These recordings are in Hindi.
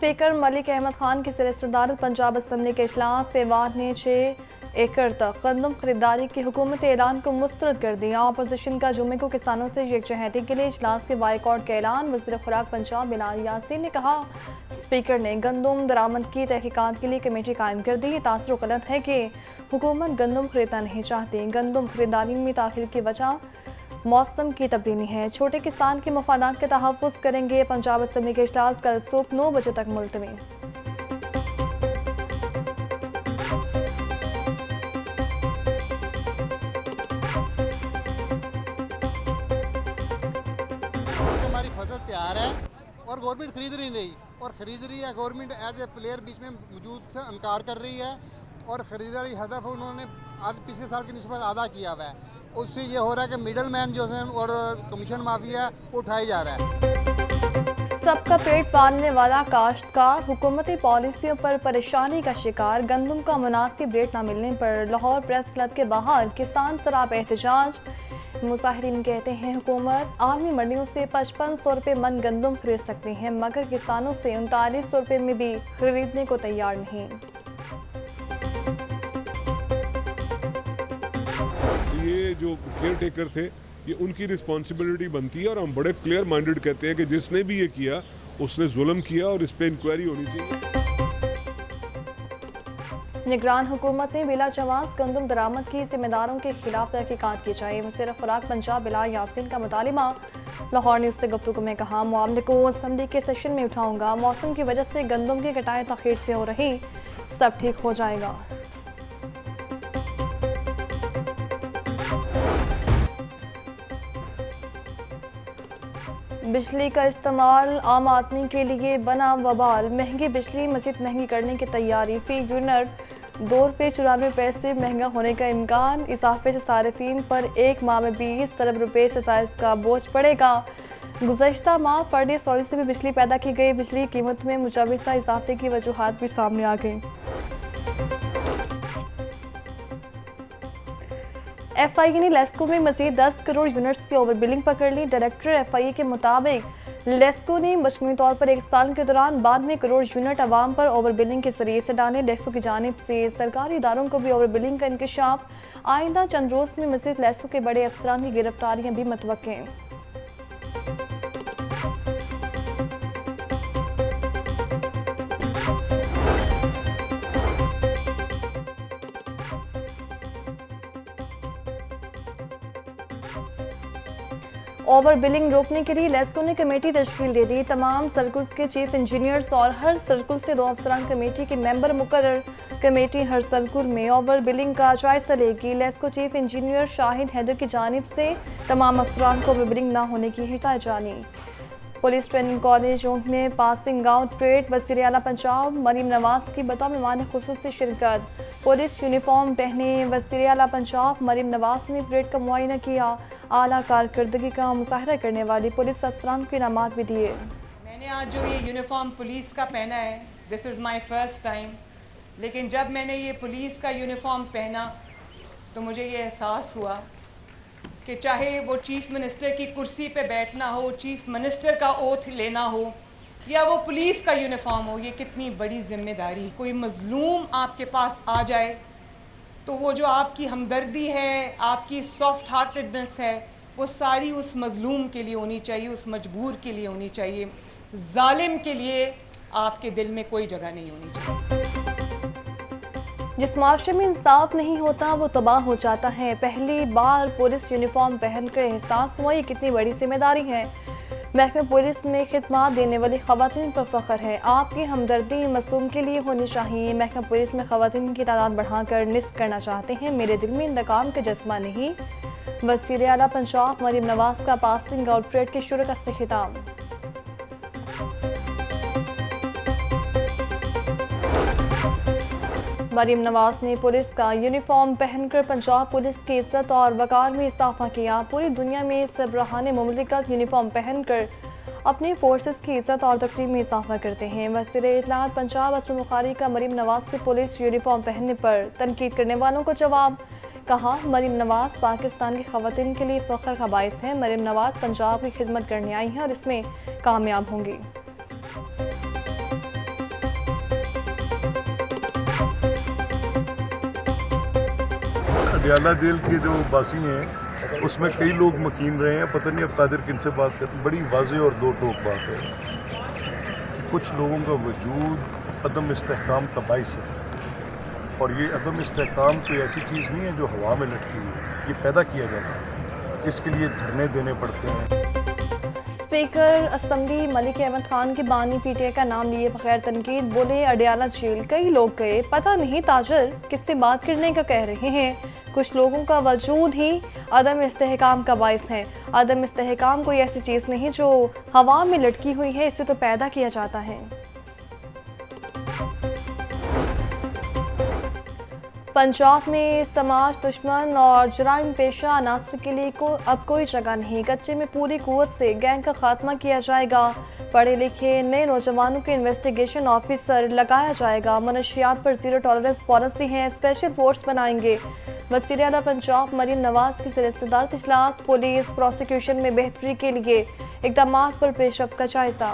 स्पीकर मलिक अहमद खान की सदरत पंजाब असम्बली के इजलास से वाद ने 6 एकड़ तक गंदम खरीदारी की हुकूमती ऐलान को मुस्तरद कर दिया। अपोजिशन का जुमे को किसानों से यकजहती के लिए इजलास के बाइकआउट का ऐलान। वज़ीर खुराक पंजाब बिलाल यासीन ने कहा, स्पीकर ने गंदम दरामद की तहकीकात के लिए कमेटी कायम कर दी। तासुर गलत है कि हुकूमत गंदम खरीदना नहीं चाहती। गंदम खरीदारी में ताखिर की वजह मौसम की तब्दीली है। छोटे किसान के मफादात के तहफ़्फ़ुज़ करेंगे। पंजाब असम्बली के इजलास कल सुबह 9 बजे तक मुलतवी। हमारी फसल तैयार है और गवर्नमेंट खरीद रही नहीं, और खरीद रही है गवर्नमेंट एज ए प्लेयर बीच में मौजूद से इनकार कर रही है, और खरीदारी हदफ उन्होंने आज पिछले साल की निस्बत आधा किया हुआ है। उससे ये हो रहा है कि मिडल मैन जो है और कमीशन माफिया वो उठाया जा रहा है। सबका पेट पालने वाला काश्तकार हुकूमती पॉलिसियों पर परेशानी का शिकार। गंदम का मुनासिब रेट न मिलने पर लाहौर प्रेस क्लब के बाहर किसान सराब एहतजाज। मुजाहिरीन कहते हैं हुकूमत आलमी मंडियों से 5500 रुपये मन गंदम खरीद सकती है, मगर किसानों से 3900 रुपये में भी खरीदने को तैयार नहीं। ये जो केयर टेकर थे, ये उनकी रिस्पॉन्सिबिलिटी बनती है, और हम बड़े क्लियर माइंडेड कहते हैं कि जिसने भी ये किया उसने जुल्म किया और इस पे इंक्वायरी होनी चाहिए। निगरान हुकूमत ने बिला जवाज़ गंदम दरामद की जिम्मेदारों के खिलाफ तहकीकात की जाए। वज़ीर खुराक पंजाब बिलाल यासीन का मुतालिबा। लाहौर न्यूज़ से गुफ्तगू में कहा, मामले को असम्बली के सेशन में उठाऊंगा। मौसम की वजह से गंदम की कटाई तखीर से हो रही, सब ठीक हो जाएगा। बिजली का इस्तेमाल आम आदमी के लिए बना वबाल। महंगी बिजली मज़ीद महंगी करने की तैयारी। फी यूनिट ₹2.94 महंगा होने का इम्कान। इजाफे से सार्फिन पर एक माह में 20 अरब रुपये से ज़ायद का बोझ पड़ेगा। गुज़श्ता माह फर्नेस ऑयल से भी बिजली पैदा की गई। बिजली की कीमत में मुजव्वज़ा इजाफे की वजूहात भी सामने आ गई। FIA ने लेस्को में मजीद 10 करोड़ यूनिट्स की ओवर बिलिंग पकड़ ली। डायरेक्टर FIA के मुताबिक लेस्को ने मजमूई तौर पर एक साल के दौरान 92 करोड़ यूनिट अवाम पर ओवर बिलिंग के जरिए से डाले। लेस्को की जानिब से सरकारी इदारों को भी ओवर बिलिंग का इंकशाफ। आइंदा चंद रोज़ में मजीद लेस्को के बड़े अफसरान की गिरफ्तारियां भी मुतवक्के। ओवर बिलिंग रोकने के लिए लेस्को ने कमेटी तश्कील दे दी। तमाम सर्कल्स के चीफ इंजीनियर्स और हर सर्कल से 2 अफसरान कमेटी के मेंबर मुकर्रर। कमेटी हर सर्कल में ओवर बिलिंग का जायजा लेगी। लेस्को चीफ इंजीनियर शाहिद हैदर की जानिब से तमाम अफसरान को ओवर बिलिंग न होने की हिदायत जानी। पुलिस ट्रेनिंग कॉलेज में पासिंग आउट परेड। वज़ीर आला पंजाब मरीम नवाज की बतौर मेहमान खुसूसी शिरकत। पुलिस यूनिफॉर्म पहने वज़ीर आला पंजाब मरीम नवाज ने परेड का मुआयना किया। आला कारकर्दगी का मुजाहरा करने वाली पुलिस अफसरान को इनामात भी दिए। मैंने आज जो ये यूनिफॉर्म पुलिस का पहना है, this is my first time, लेकिन जब मैंने ये पुलिस का यूनिफॉर्म पहना तो मुझे ये एहसास हुआ कि चाहे वो चीफ मिनिस्टर की कुर्सी पे बैठना हो, चीफ मिनिस्टर का ओथ लेना हो, या वो पुलिस का यूनिफॉर्म हो, ये कितनी बड़ी जिम्मेदारी। कोई मजलूम आपके पास आ जाए तो वो जो आपकी हमदर्दी है, आपकी सॉफ्ट हार्टेडनेस है, वो सारी उस मजलूम के लिए होनी चाहिए, उस मजबूर के लिए होनी चाहिए। जालिम के लिए आपके दिल में कोई जगह नहीं होनी चाहिए। जिस माशरे में इंसाफ नहीं होता वो तबाह हो जाता है। पहली बार पुलिस यूनिफॉर्म पहनकर एहसास हुआ ये कितनी बड़ी जिम्मेदारी है। महकमे पुलिस में खिदमत देने वाली खवातीन पर फ़ख्र है। आपकी हमदर्दी मज़लूम के लिए होनी चाहिए। महकमे पुलिस में खवातीन की तादाद बढ़ाकर निस्फ करना चाहते हैं। मेरे दिल में इंतकाम का जज्बा नहीं। वज़ीर आला पंजाब मरीम नवाज का पासिंग आउट परेड के शुरू से खिताब। मरीम नवाज ने पुलिस का यूनिफॉर्म पहनकर पंजाब पुलिस की इज्जत और वकार में इजाफा किया। पूरी दुनिया में सरबराहान मुमलिकत यूनिफॉर्म पहनकर अपनी फोर्सेस की इज्जत और तकरीम में इजाफा करते हैं। वज़ीर इत्तलात पंजाब असलम बुखारी का मरीम नवाज के पुलिस यूनिफॉर्म पहनने पर तनकीद करने वालों को जवाब। कहा, मरीम नवाज पाकिस्तान की खवातीन के लिए फ़ख्र का बाइस है। मरीम नवाज पंजाब की खिदमत करने आई हैं और इसमें कामयाब होंगी। अडयाला जेल के जो बासी हैं उसमें कई लोग मकीन रहे हैं, पता नहीं अब तादिर किन से बात करते। बड़ी वाज़ेह और दो टोक बात है कि कुछ लोगों का वजूद अदम इस्तेहकाम का बाइस है, और ये अदम इस्तेहकाम कोई ऐसी चीज़ नहीं है जो हवा में लटकी हुई है, ये पैदा किया जाता है, इसके लिए धरने देने पड़ते हैं। स्पीकर असम्बली मलिक अहमद खान की बानी पीटीआई का नाम लिए बगैर तनकीद, बोले अडयाला जेल कई लोग गए, पता नहीं ताजर किससे बात करने का कह रहे हैं। कुछ लोगों का वजूद ही अदम इस्तेहकाम का बाइस है। अदम इस्तेहकाम कोई ऐसी चीज़ नहीं जो हवा में लटकी हुई है, इसे तो पैदा किया जाता है। पंजाब में समाज दुश्मन और जराइम पेशा अनासर के लिए अब कोई जगह नहीं। कच्चे में पूरी कुव्वत से गैंग का खात्मा किया जाएगा। पढ़े लिखे नए नौजवानों के इन्वेस्टिगेशन ऑफिसर लगाया जाएगा। मनशियात पर जीरो टॉलरेंस पॉलिसी है। स्पेशल फोर्स बनाएंगे। वज़ीर आला पंजाब मरीम नवाज की सदस्यदारत इजलास। पुलिस प्रोसिक्यूशन में बेहतरी के लिए इक़दाम पर पेशरफ्त का जायजा।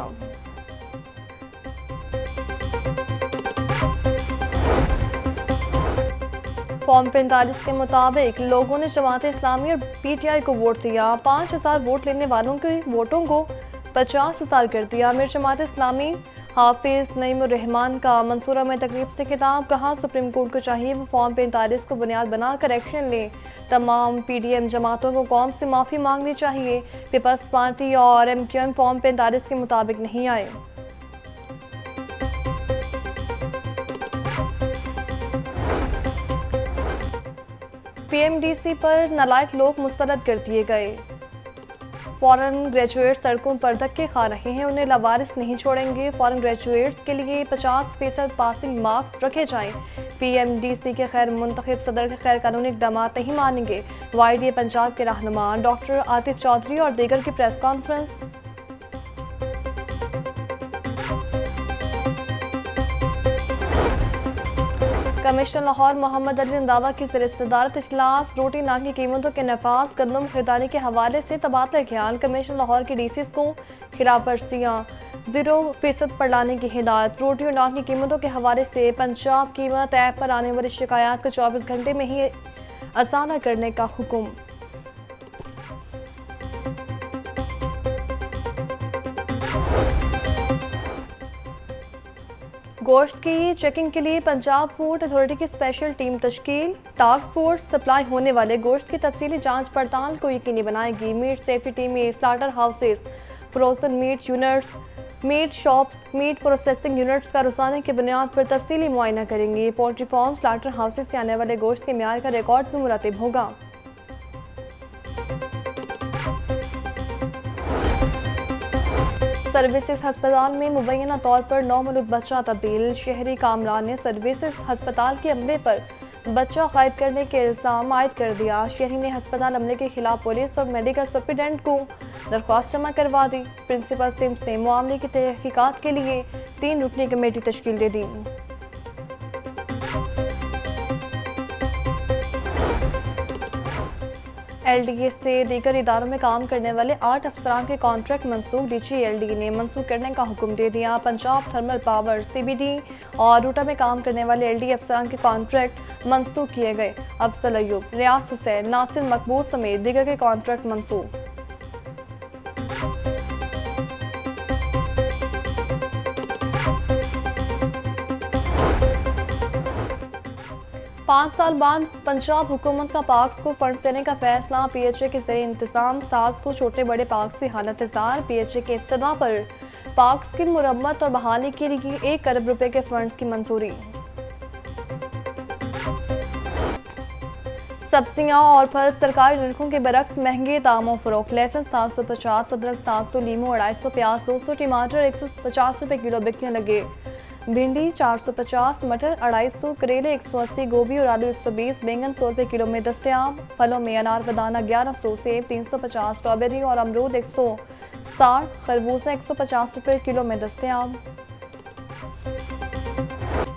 फॉर्म 45 के मुताबिक लोगों ने जमात इस्लामी और पीटीआई को वोट दिया। 5000 वोट लेने वालों के वोटों को 50,000 कर दिया। अमीर जमात इस्लामी हाफिज नईमुर रहमान का मंसूरा में तकरीब से खिताब। कहा सुप्रीम कोर्ट को चाहिए वो फॉर्म 45 को बुनियाद बनाकर एक्शन ले। तमाम पीडीएम जमातों को कौम से माफ़ी मांगनी चाहिए। पीपल्स पार्टी और एमक्यूएम फॉर्म 45 के मुताबिक नहीं आए। पीएमडीसी पर नालायक लोग मुस्तरद कर दिए गए। फॉरेन ग्रेजुएट सड़कों पर धक्के खा रहे हैं, उन्हें लावारिस नहीं छोड़ेंगे। फॉरेन ग्रेजुएट्स के लिए 50% पासिंग मार्क्स रखे जाएं। पीएमडीसी के खैर मुंतखब सदर के खैर कानूनी इक़दाम नहीं मानेंगे। वाईडीए पंजाब के रहनुमा डॉक्टर आतिफ चौधरी और दीगर की press conference. Commissioner Lahore Mohammad Ali Randhawa की सदस्यदारत इजलास। रोटी नान की कीमतों के नफाज गंदम खरीदारी के हवाले से तबादला ख्याल। कमिश्नर लाहौर की डीसीज को खिलाफ वर्जियाँ 0% पर लाने की हिदायत। रोटी और नान की कीमतों के हवाले से पंजाब कीमत ऐप पर आने वाली शिकायत को 24 घंटे में ही असाना करने का हुक्म। गोश्त की चेकिंग के लिए पंजाब फूड अथॉरिटी की स्पेशल टीम तश्कील। टास्क फोर्स सप्लाई होने वाले गोश्त की तफसीली जांच पड़ताल को यकीनी बनाएगी। मीट सेफ्टी टीम में slaughter houses, frozen meat units, meat shops, meat processing units का रोजाना की बुनियाद पर तफसीली मुआयना करेंगी। पोल्ट्री फार्म स्लाटर हाउसेस से आने वाले गोश्त के म्यार का रिकॉर्ड भी मुरतब होगा। सर्विसेज हस्पताल में मुबैना तौर पर नौमौलूद बच्चा तब्दील। शहरी कामरान ने सर्विसेज हस्पताल के अमले पर बच्चा गायब करने के इल्ज़ाम आयद कर दिया। शहरी ने हस्पताल अमले के खिलाफ पुलिस और मेडिकल सुप्रिटेंडेंट को दरख्वास्त जमा करवा दी। प्रिंसिपल सिम्स ने मामले की तहकीकात के लिए 3 रुकनी कमेटी तश्कील दे दी। एलडीए से दीगर इदारों में काम करने वाले 8 अफसरान के कॉन्ट्रैक्ट मनसूख। डीजीएलडी ने मनसूख करने का हुक्म दे दिया। पंजाब थर्मल पावर, सीबीडी और रूटा में काम करने वाले एलडीए अफसरान के कॉन्ट्रैक्ट मनसूख किए गए। अफजल अयूब, रियाज हुसैन, नासिर मकबूल समेत दीगर के कॉन्ट्रैक्ट मनसूख। पाँच साल बाद पंजाब हुकूमत का पार्क्स को फंड देने का फैसला। पीएचए के जरिए इंतजाम 700 छोटे बड़े पार्क्स की हालत इज़ार। पीएचए के इस्तदा पर पार्क्स की मुरम्मत और बहाली के लिए 1 अरब रुपए के फंड्स की मंजूरी। सब्जियां और फल सरकारी नरखों के बरक्स महंगे दामों फरोख्त। लहसुन 750, अदरक 700, लीमू 250, प्याज 200, टमाटर 150 रुपए किलो बिकने लगे। भिंडी 450, मटर 250, करेले 180, गोभी और आलू 120, बैंगन 100 रुपए किलो में दस्तयाब। फलों में अनार बनाना 1100, सेब 350, स्ट्रॉबेरी और अमरूद 160, खरबूजा 150 रुपए किलो में दस्तयाब।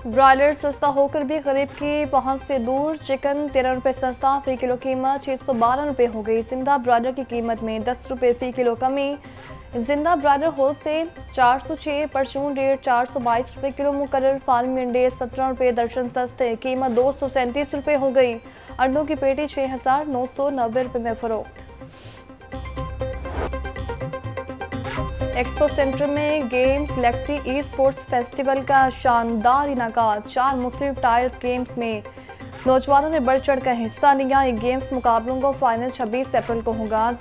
ब्रॉयलर सस्ता होकर भी गरीब की पहुंच से दूर। चिकन 13 रुपए सस्ता, फी किलो कीमत 612 रुपए हो गई। जिंदा ब्रॉयलर की कीमत में 10 रुपए फी किलो कमी। जिंदा ब्रायलर होल से 406, परचून रेट 422 रुपये किलो मुकर्रर, फार्मी अंडे 17 रुपये दर्जन सस्ते, कीमत 237 रुपये हो गई। अंडों की पेटी 6,990 रुपये में फरोख्त। एक्सपो सेंटर में गेम्स लेक्सी ई स्पोर्ट्स फेस्टिवल का शानदार इनाकात। 4 मुख्तलिफ टायर्स गेम्स में नौजवानों ने बढ़ चढ़ कर हिस्सा लिया। ये गेम्स मुकाबलों को फाइनल 26 अप्रैल को होगा।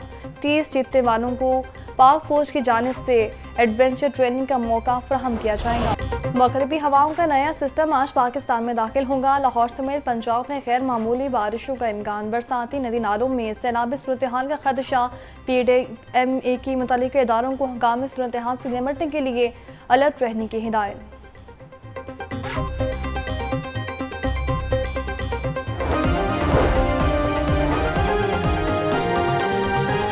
30 जीतने वालों को पाक फौज की जानिब से एडवेंचर ट्रेनिंग का मौका फराहम किया जाएगा। मगरबी हवाओं का नया सिस्टम आज पाकिस्तान में दाखिल होगा। लाहौर समेत पंजाब में गैर मामूली बारिशों का इम्कान। बरसाती नदी नालों में सैलाबी सूरत हाल का खदशा। PDMA की मुतल्लिका इदारों को हंगामी सूरत हाल से निपटने के लिए अलर्ट रहने की हिदायत।